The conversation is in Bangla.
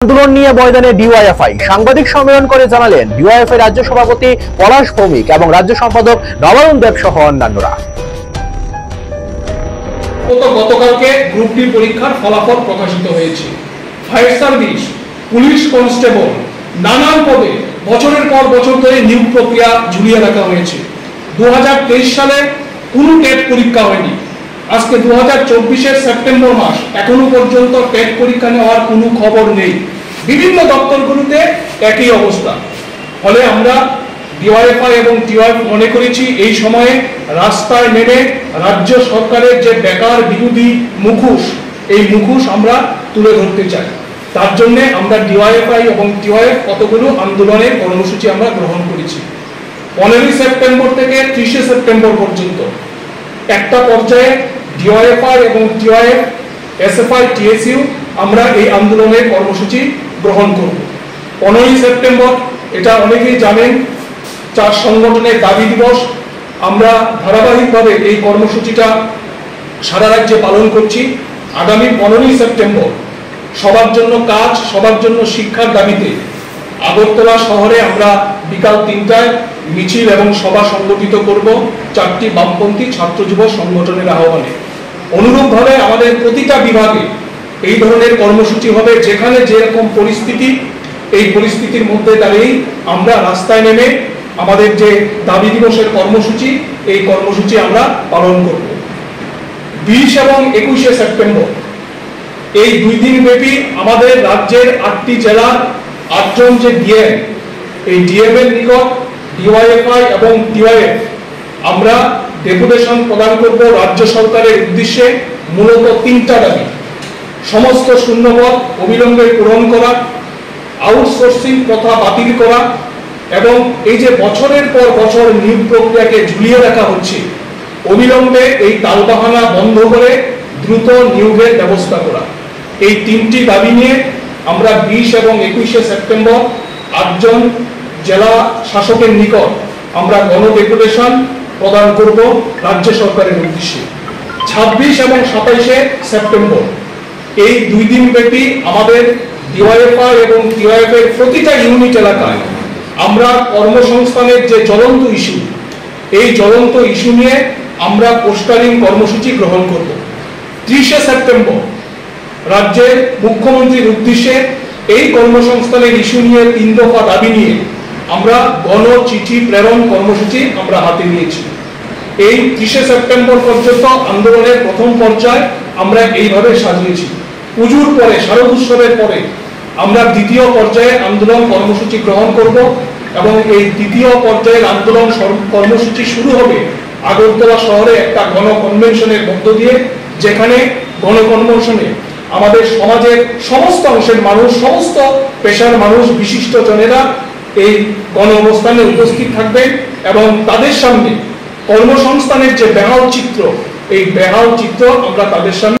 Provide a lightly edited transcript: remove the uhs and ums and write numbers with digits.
আন্দোলন নিয়ে ময়দানে ডিওয়াইএফআই সাংবাদিক সম্মেলন করে জানালেন ডিওয়াইএফআই রাজ্য সভাপতি পলাশ ভৌমিক এবং রাজ্য সম্পাদক নবারুণ দেব সহ অন্যান্যরা। গতকালকে গ্রুপ ডি পরীক্ষার ফলাফল প্রকাশিত হয়েছে। ফায়ার সার্ভিস, পুলিশ কনস্টেবল, নানান পদে বছরের পর বছর ধরে নিয়োগ প্রক্রিয়া ঝুলিয়ে রাখা হয়েছে। 2023 সালে কোনো টেট পরীক্ষা হয়নি। আজকে 2024-এর সেপ্টেম্বর মাস, এখনো পর্যন্ত টেট পরীক্ষা নেওয়ার কোনো খবর নেই। বিভিন্ন দপ্তরগুলোতে একই অবস্থা। ফলে আমরা ডিওয়াইএফআই এবং টিওয়াইএফ মনে করেছি এই সময়ে রাস্তায় নেমে রাজ্য সরকারের যে বেকার বিরোধী মুখোশ, এই মুখোশ আমরা তুলে ধরতে চাই। তার জন্য আমরা ডিওয়াইএফআই এবং টিওয়াইএফ কতগুলো আন্দোলনের কর্মসূচি আমরা গ্রহণ করেছি। 15 সেপ্টেম্বর থেকে 30 সেপ্টেম্বর পর্যন্ত একটা পর্যায়ে ডিওয়াইএফআই এবং টিওয়াইএফ, এসএফআই, টিএসইউ আমরা এই আন্দোলনের কর্মসূচি গ্রহণ করব। 15 সেপ্টেম্বর, এটা অনেকেই জানেন, 4 সংগঠনের দাবি দিবস। আমরা ধারাবাহিকভাবে এই কর্মসূচিটা সারা রাজ্যে পালন করছি। আগামী 15 সেপ্টেম্বর সবার জন্য কাজ, সবার জন্য শিক্ষার দাবিতে আগরতলা শহরে আমরা বিকাল 3টায় মিছিল এবং সভা সংগঠিত করব 4টি বামপন্থী ছাত্র যুব সংগঠনের আহ্বানে। অনুরূপভাবে আমাদের প্রতিটা বিভাগে এই ধরনের কর্মসূচি হবে, যেখানে যেরকম পরিস্থিতি, এই পরিস্থিতির মধ্যে দাঁড়িয়ে আমরা রাস্তায় নেমে আমাদের যে দাবি দিবসের কর্মসূচি, এই কর্মসূচি আমরা পালন করব। 20 এবং 21 সেপ্টেম্বর এই 2 দিন ব্যাপী আমাদের রাজ্যের 8টি জেলার 8 জন যে ডিএম, এই ডিএম এর নিকট ডিওয়াইএফআই এবং টিওয়াইএফ আমরা ডেপুটেশন প্রদান করব রাজ্য সরকারের উদ্দেশ্যে। মূলত 3টা দাবি: সমস্ত শূন্যপদ অবিলম্বে পূরণ করা, আউটসোর্সিং প্রথা বাতিল করা এবং এই যে বছরের পর বছর নিয়োগ প্রক্রিয়াকে ঝুলিয়ে রাখা হচ্ছে, অবিলম্বে এই তালবাহানা বন্ধ করে দ্রুত নিয়োগের ব্যবস্থা করা। এই 3টি দাবি নিয়ে আমরা 20 এবং 21 সেপ্টেম্বর 8 জন জেলা শাসকের নিকট আমরা গণডেপুটেশন প্রদান করব রাজ্য সরকারের উদ্দেশ্যে। 26 এবং 27 সেপ্টেম্বর এই 2 দিন ব্যাপী আমাদের ডিওয়াইএফআই এবং টিওয়াইএফ এর প্রতিটা ইউনিট এলাকায় আমরা কর্মসংস্থানের যে জ্বলন্ত ইস্যু, এই জ্বলন্ত ইস্যু নিয়ে আমরা পোস্টারিং কর্মসূচি গ্রহণ করব। 30 সেপ্টেম্বর রাজ্যের মুখ্যমন্ত্রীর উদ্দেশ্যে এই কর্মসংস্থানের ইস্যু নিয়ে 3 দফা দাবি নিয়ে আমরা গণচিঠি প্রেরণ কর্মসূচি আমরা হাতে নিয়েছি। এই 30 সেপ্টেম্বর পর্যন্ত আন্দোলনের প্রথম পর্যায় আমরা এইভাবে সাজিয়েছি। পুজোর পরে, শারদ উৎসবের পরে আমরা দ্বিতীয় পর্যায়ে আন্দোলন কর্মসূচি গ্রহণ করব এবং এই দ্বিতীয় পর্যায়ের আন্দোলন কর্মসূচি শুরু হবে আগরতলা শহরে একটা গণকনভেনশনের মধ্য দিয়ে, যেখানে গণকনভেনশনে আমাদের সমাজের সমস্ত অংশের মানুষ, সমস্ত পেশার মানুষ, বিশিষ্ট জনেরা এই গণ অবস্থানে উপস্থিত থাকবেন এবং তাদের সামনে কর্মসংস্থানের যে বেহাল চিত্র, এই বেহাল চিত্র আমরা তাদের সামনে